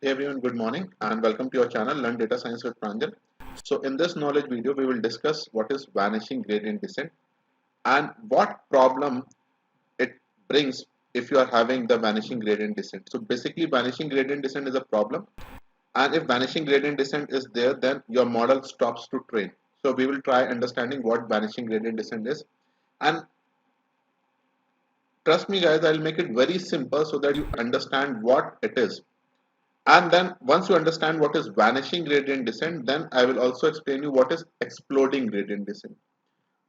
Hey everyone, good morning and welcome to your channel Learn Data Science with Pranjal. So in this knowledge video, we will discuss what is vanishing gradient descent and what problem it brings if you are having the vanishing gradient descent. So basically vanishing gradient descent is a problem, and if vanishing gradient descent is there, then your model stops to train. So we will try understanding what vanishing gradient descent is, and trust me guys, I'll make it very simple so that you understand what it is. And then once you understand what is vanishing gradient descent, then I will also explain you what is exploding gradient descent.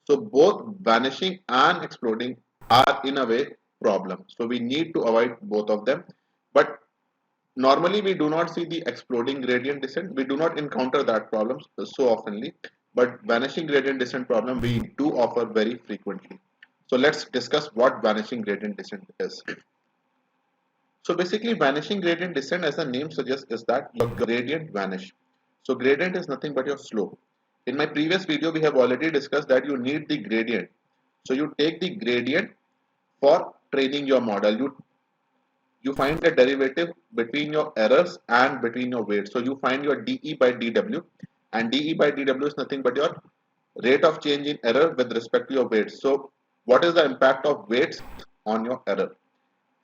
So both vanishing and exploding are in a way problems. So we need to avoid both of them. But normally we do not see the exploding gradient descent. We do not encounter that problem so oftenly. But vanishing gradient descent problem we do offer very frequently. So let's discuss what vanishing gradient descent is. So basically vanishing gradient descent, as the name suggests, is that your gradient vanish. So gradient is nothing but your slope. In my previous video, we have already discussed that you need the gradient. So you take the gradient for training your model. You find the derivative between your errors and between your weights. So you find your dE by dW, and dE by dW is nothing but your rate of change in error with respect to your weights. So what is the impact of weights on your error?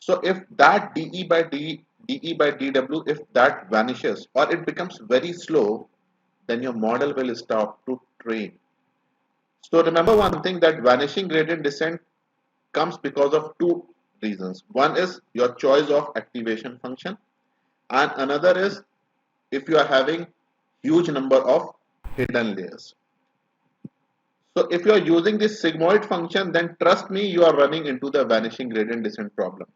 So if that dE by dW, if that vanishes or it becomes very slow, then your model will stop to train. So remember one thing, that vanishing gradient descent comes because of two reasons. One is your choice of activation function, and another is if you are having huge number of hidden layers. So if you are using this sigmoid function, then trust me, you are running into the vanishing gradient descent problem.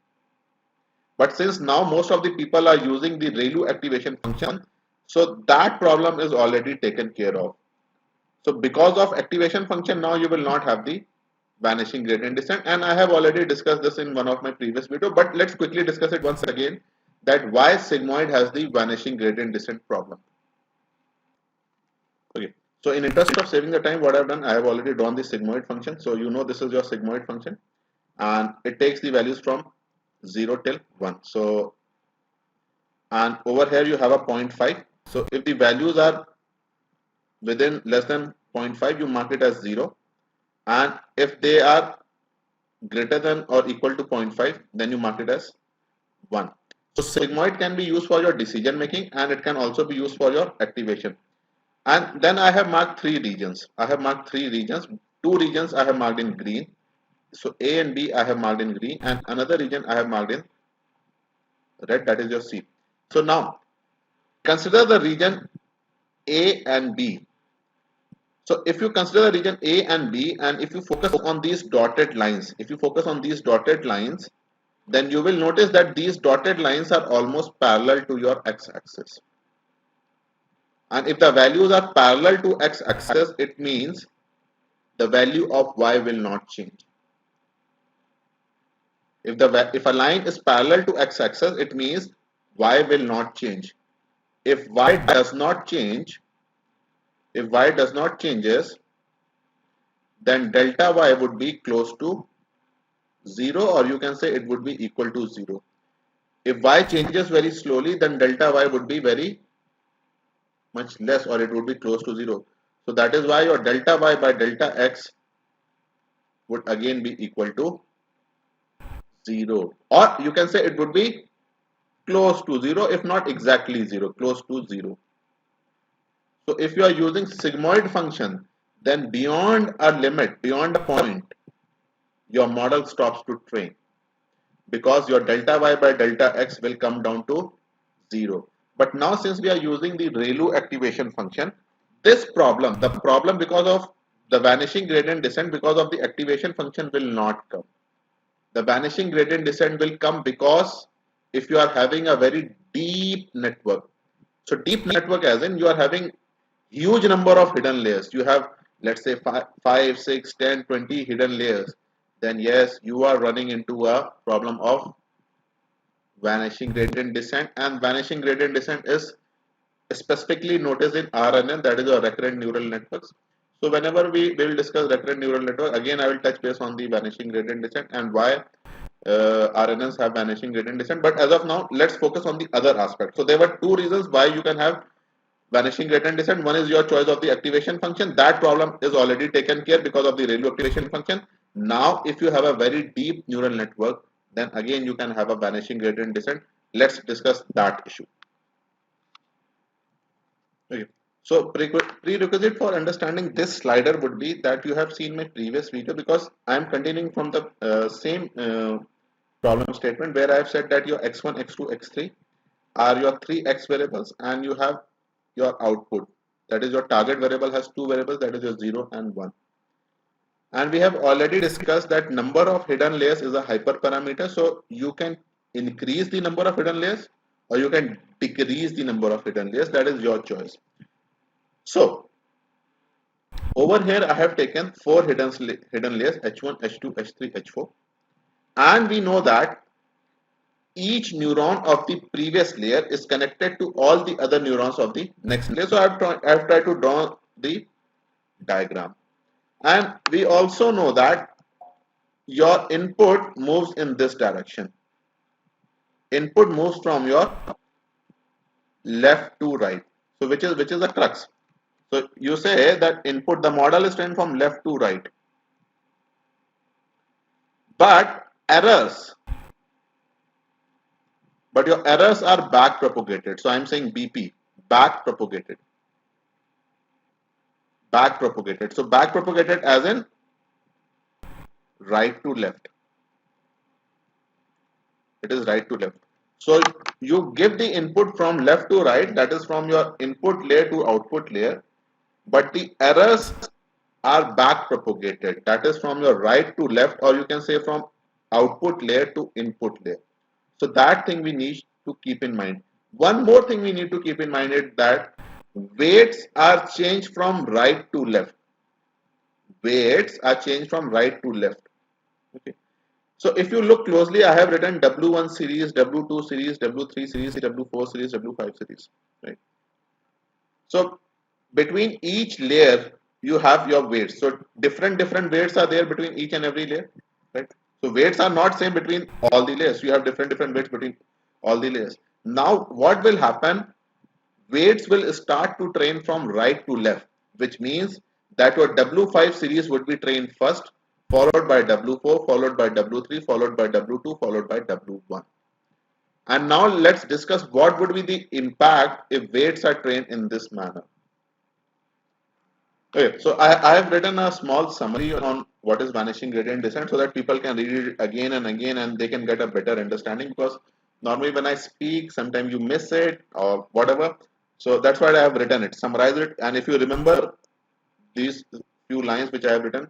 But since now most of the people are using the ReLU activation function, so that problem is already taken care of. So because of activation function, now you will not have the vanishing gradient descent, and I have already discussed this in one of my previous video, but let's quickly discuss it once again, that why sigmoid has the vanishing gradient descent problem. Okay, so in interest of saving the time, what I've done, I have already drawn the sigmoid function. So you know this is your sigmoid function, and it takes the values from 0 till 1. So and over here you have a 0.5. So if the values are within less than 0.5, you mark it as 0, and if they are greater than or equal to zero point 0.5, then you mark it as 1. So sigmoid can be used for your decision making, and it can also be used for your activation. And then I have marked three regions. Two regions I have marked in green. So A and B I have marked in green, and another region I have marked in red, that is your C. So now consider the region A and B. So if you consider the region A and B, and if you focus on these dotted lines, then you will notice that these dotted lines are almost parallel to your x-axis. And if the values are parallel to x-axis, it means the value of y will not change. If a line is parallel to x-axis, it means y will not change. If y does not change, then delta y would be close to 0, or you can say it would be equal to 0. If y changes very slowly, then delta y would be very much less, or it would be close to 0. So that is why your delta y by delta x would again be equal to 0, or you can say it would be close to 0, if not exactly 0, close to 0. So if you are using sigmoid function, then beyond a limit, beyond a point, your model stops to train, because your delta y by delta x will come down to 0. But now since we are using the ReLU activation function, the problem because of the vanishing gradient descent because of the activation function will not come. The vanishing gradient descent will come because if you are having a very deep network. So deep network as in you are having huge number of hidden layers. You have, let's say 5, 6, 10, 20 hidden layers. Then yes, you are running into a problem of vanishing gradient descent, and vanishing gradient descent is specifically noticed in RNN, that is a recurrent neural networks. So whenever we will discuss recurrent neural network, again I will touch base on the vanishing gradient descent and why RNNs have vanishing gradient descent. But as of now, let's focus on the other aspect. So there were two reasons why you can have vanishing gradient descent. One is your choice of the activation function. That problem is already taken care because of the ReLU activation function. Now, if you have a very deep neural network, then again you can have a vanishing gradient descent. Let's discuss that issue. Okay. So prerequisite for understanding this slider would be that you have seen my previous video, because I am continuing from the same problem statement where I have said that your x1, x2, x3 are your three x variables, and you have your output. That is, your target variable has two variables, that is your 0 and 1. And we have already discussed that number of hidden layers is a hyperparameter. So you can increase the number of hidden layers or you can decrease the number of hidden layers. That is your choice. So over here I have taken four hidden layers, H1, H2, H3, H4. And we know that each neuron of the previous layer is connected to all the other neurons of the next layer. So I have tried to draw the diagram. And we also know that your input moves in this direction. Input moves from your left to right. So which is the crux. So you say that input, the model is trained from left to right. But your errors are back propagated. So I'm saying BP, back propagated. Back propagated. So back propagated as in right to left. It is right to left. So you give the input from left to right, that is from your input layer to output layer, but the errors are back propagated, that is from your right to left, or you can say from output layer to input layer. So that thing we need to keep in mind. One more thing we need to keep in mind is that weights are changed from right to left. Weights are changed from right to left. Okay. So if you look closely, I have written W1 series, W2 series, W3 series, W4 series, W5 series, right? So between each layer, you have your weights. So different weights are there between each and every layer, right? So weights are not same between all the layers. You have different weights between all the layers. Now what will happen? Weights will start to train from right to left, which means that your W5 series would be trained first, followed by W4, followed by W3, followed by W2, followed by W1. And now let's discuss what would be the impact if weights are trained in this manner. Okay, so I have written a small summary on what is vanishing gradient descent so that people can read it again and again and they can get a better understanding, because normally when I speak, sometimes you miss it or whatever. So that's why I have written it, summarize it. And if you remember these few lines which I have written,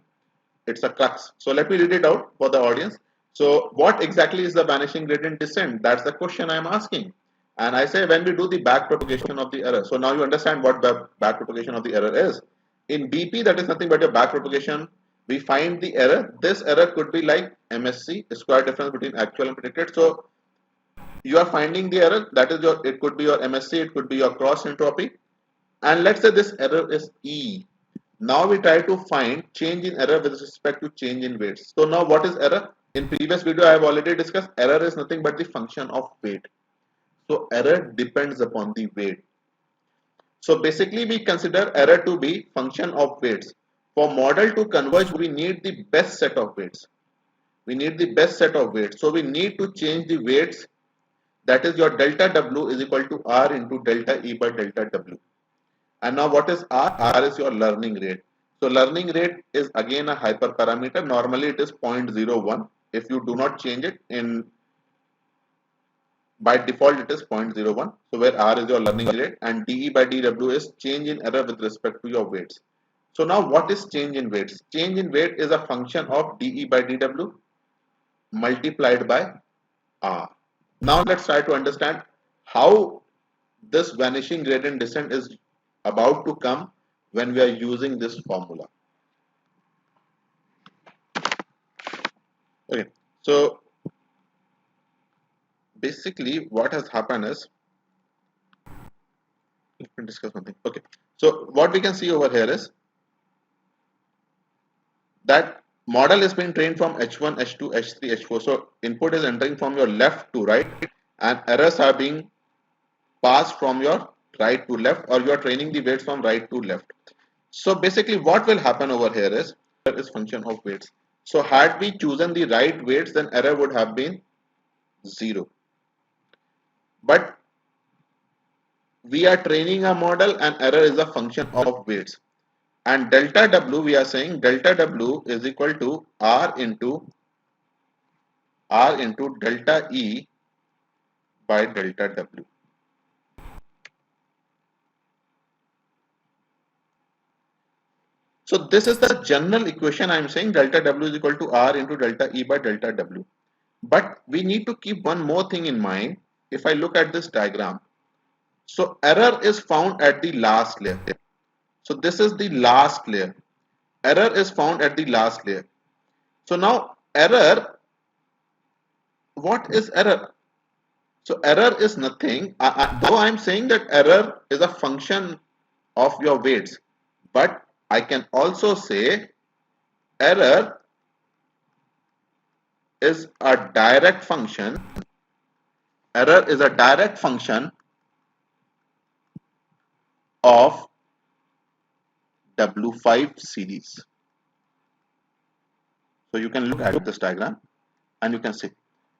it's a crux. So let me read it out for the audience. So what exactly is the vanishing gradient descent? That's the question I'm asking. And I say when we do the back propagation of the error. So now you understand what the back propagation of the error is. In BP, that is nothing but your back propagation. We find the error. This error could be like MSC, square difference between actual and predicted. So you are finding the error. That is your, it could be your MSC, it could be your cross entropy. And let's say this error is E. Now we try to find change in error with respect to change in weights. So now what is error? In previous video I have already discussed error is nothing but the function of weight. So error depends upon the weight. So basically we consider error to be function of weights. For model to converge, we need the best set of weights. We need the best set of weights. So we need to change the weights. That is, your delta W is equal to R into delta E by delta W. And now what is R? R is your learning rate. So learning rate is again a hyperparameter. Normally it is 0.01. If you do not change it, in by default it is 0.01. So where R is your learning rate and dE by dW is change in error with respect to your weights. So now what is change in weights? Change in weight is a function of dE by dW multiplied by R. Now let's try to understand how this vanishing gradient descent is about to come when we are using this formula. Okay, so basically what has happened is, let me discuss something. Okay, so what we can see over here is that model is being trained from H1, H2, H3, H4. So input is entering from your left to right, and errors are being passed from your right to left, or you are training the weights from right to left. So basically what will happen over here is function of weights. So had we chosen the right weights, then error would have been 0. But we are training a model and error is a function of weights. And delta W, we are saying delta W is equal to R into delta E by delta W. So this is the general equation. I am saying delta W is equal to R into delta E by delta W. But we need to keep one more thing in mind. If I look at this diagram, so error is found at the last layer. So this is the last layer. Error is found at the last layer. So now error, what is error? So error is nothing. Though I'm saying that error is a function of your weights, but I can also say error is a direct function. Error is a direct function of W5 series. So you can look at this diagram and you can see.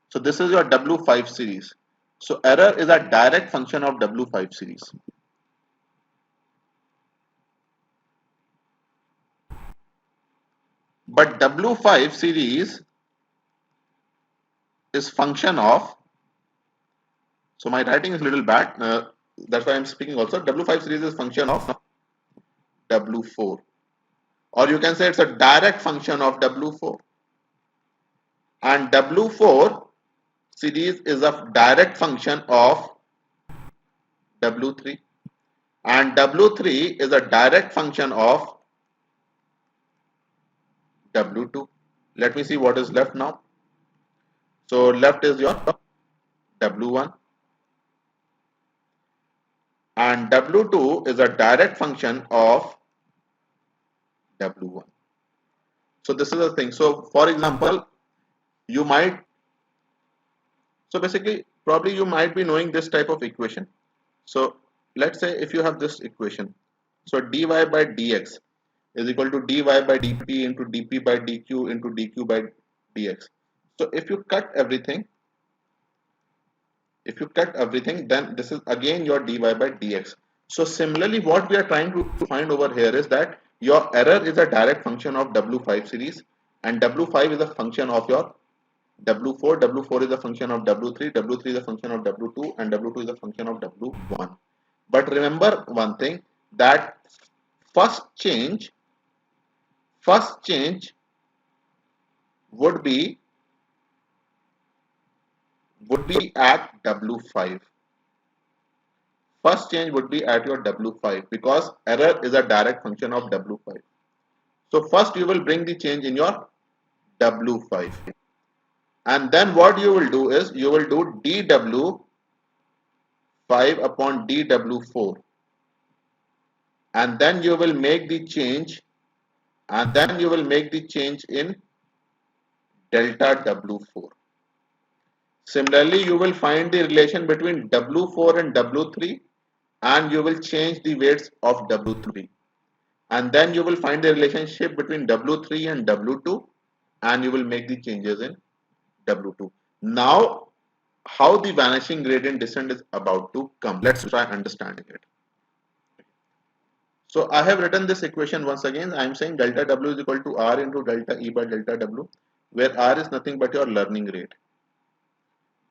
So this is your W5 series. So error is a direct function of W5 series. But W5 series is function of, so my writing is a little bad. That's why I'm speaking also. W5 series is function of W4. Or you can say it's a direct function of W4. And W4 series is a direct function of W3. And W3 is a direct function of W2. Let me see what is left now. So left is your W1. And W2 is a direct function of W1. So this is the thing. So for example, you might, so basically probably you might be knowing this type of equation. So let's say if you have this equation, so dy by dx is equal to dy by dp into dp by dq into dq by dx. So if you cut everything, then this is again your dy by dx. So similarly, what we are trying to find over here is that your error is a direct function of W5 series, and W5 is a function of your W4, W4 is a function of W3, W3 is a function of W2, and W2 is a function of W1. But remember one thing, that first change would be at W5. First change would be at your W5 because error is a direct function of W5. So first you will bring the change in your W5. And then what you will do is you will do dW5 upon dW4. And then you will make the change in delta W4. Similarly, you will find the relation between W4 and W3 and you will change the weights of W3. And then you will find the relationship between W3 and W2 and you will make the changes in W2. Now, how the vanishing gradient descent is about to come. Let's try understanding it. So I have written this equation once again. I am saying delta W is equal to R into delta E by delta W, where R is nothing but your learning rate.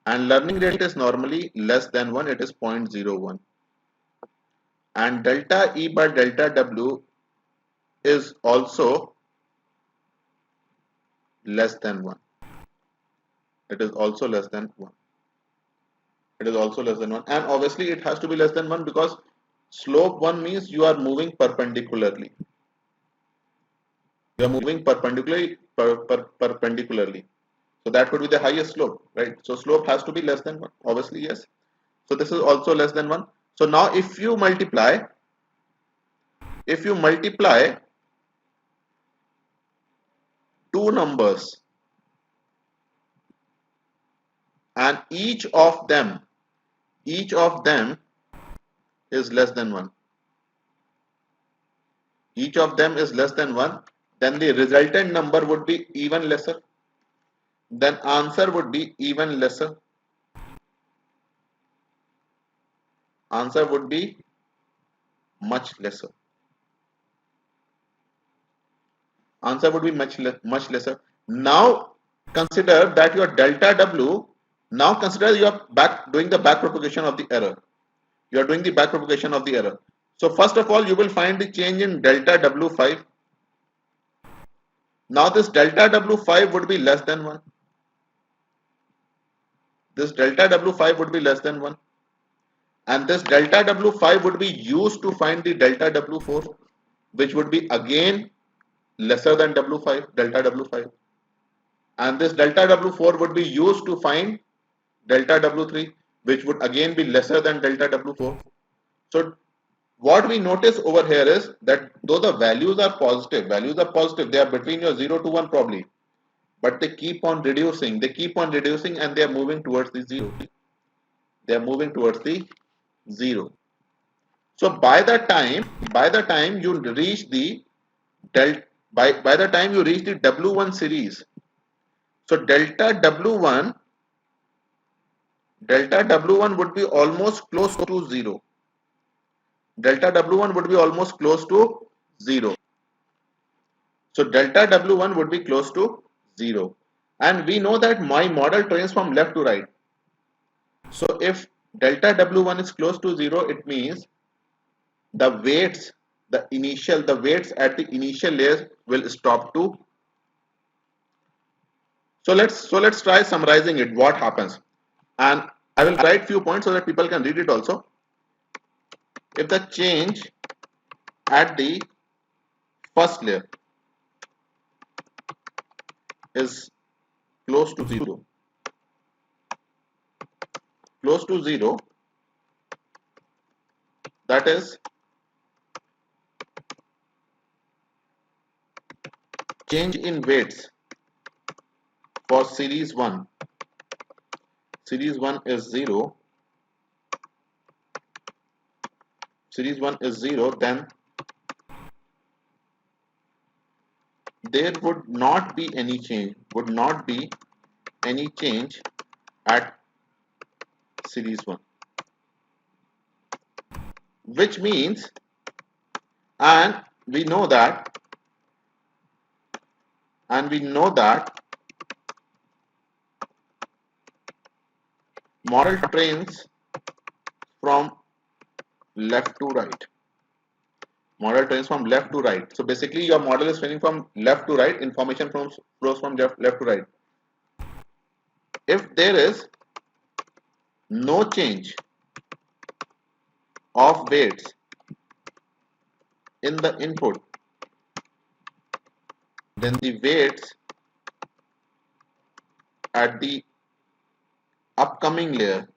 And learning rate is normally less than 1, it is 0.01. And delta E by delta W is also less than 1. It is also less than 1. It is also less than 1. And obviously it has to be less than 1 because slope 1 means you are moving perpendicularly. You are moving perpendicularly. So that would be the highest slope, right? So slope has to be less than 1. Obviously, yes. So this is also less than 1. So now if you multiply two numbers and each of them is less than 1. Each of them is less than 1, then the resultant number would be even lesser. Then answer would be even lesser. Answer would be much lesser. Answer would be much lesser. Now consider that your delta W, now consider you are doing the back propagation of the error. You are doing the back propagation of the error. So first of all, you will find the change in delta W5. Now this delta W5 would be less than 1. This delta W5 would be less than 1. And this delta W5 would be used to find the delta W4, which would be again lesser than W5, delta W5. And this delta W4 would be used to find delta W3, which would again be lesser than delta W4. So what we notice over here is that though the values are positive, they are between your 0 to 1 probably, but they keep on reducing, and they are moving towards the 0. They are moving towards the 0. So by the time you reach the by the time you reach the W1 series, so delta W1 would be almost close to 0. Delta W1 would be almost close to 0. So delta W1 would be close to 0. And we know that my model trains from left to right. So if delta W1 is close to 0, it means the weights at the initial layers will stop to. So let's try summarizing it, what happens. And I will write few points so that people can read it also. If the change at the first layer is close to 0, that is change in weights for series 1 is 0, then there would not be any change at series 1, which means, and we know that model trains from left to right. So basically your model is training from left to right, information flows from left to right. If there is no change of weights in the input, then the weights at the upcoming layer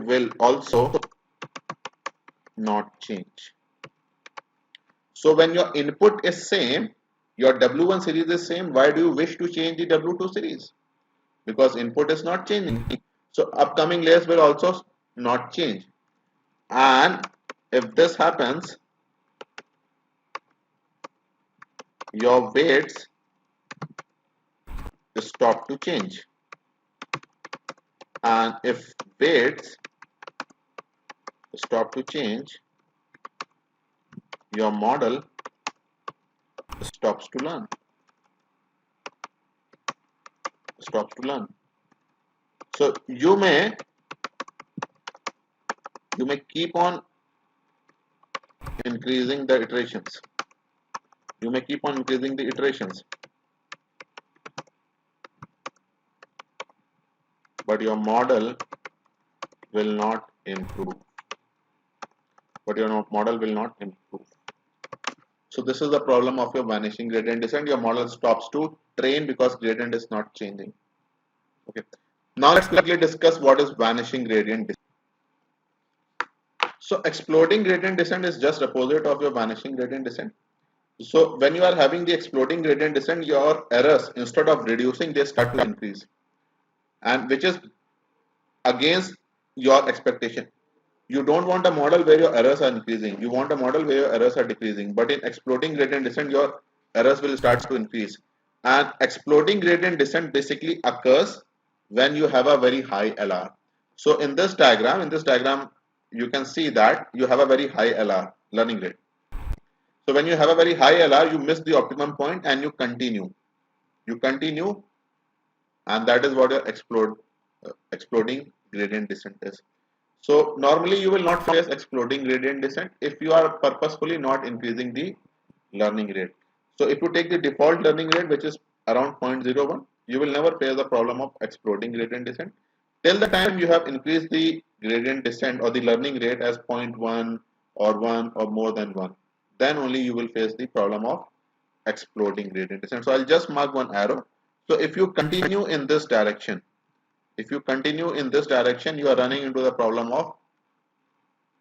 will also not change. So when your input is same, your W1 series is same, why do you wish to change the W2 series? Because input is not changing. So upcoming layers will also not change. And if this happens, your weights stop to change. And if weights stop to change, your model stops to learn. So you may keep on increasing the iterations. But your model will not improve. So this is the problem of your vanishing gradient descent. Your model stops to train because gradient is not changing. Okay. Now let's quickly discuss what is vanishing gradient descent. So exploding gradient descent is just opposite of your vanishing gradient descent. So when you are having the exploding gradient descent, your errors, instead of reducing, they start to increase, and which is against your expectation. You don't want a model where your errors are increasing. You want a model where your errors are decreasing. But in exploding gradient descent, your errors will start to increase. And exploding gradient descent basically occurs when you have a very high LR. So in this diagram, you can see that you have a very high LR, learning rate. So when you have a very high LR, you miss the optimum point and you continue. You continue, and that is what your exploding gradient descent is. So normally you will not face exploding gradient descent if you are purposefully not increasing the learning rate. So if you take the default learning rate, which is around 0.01, you will never face the problem of exploding gradient descent. Till the time you have increased the gradient descent or the learning rate as 0.1 or 1 or more than 1, then only you will face the problem of exploding gradient descent. So I'll just mark one arrow. So if you continue in this direction, you are running into the problem of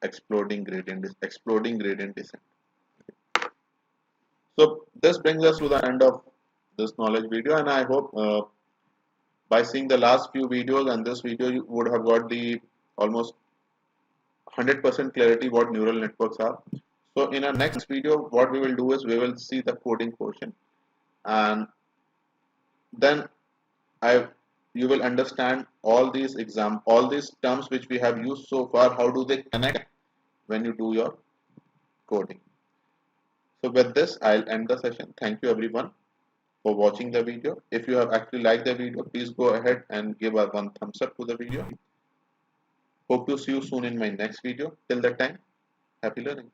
exploding gradient descent. So this brings us to the end of this knowledge video, and I hope by seeing the last few videos and this video, you would have got the almost 100% clarity what neural networks are. So in our next video, what we will do is we will see the coding portion, and then I you will understand all these terms which we have used so far. How do they connect when you do your coding? So with this, I'll end the session. Thank you everyone for watching the video. If you have actually liked the video, please go ahead and give a one thumbs up to the video. Hope to see you soon in my next video. Till that time, happy learning.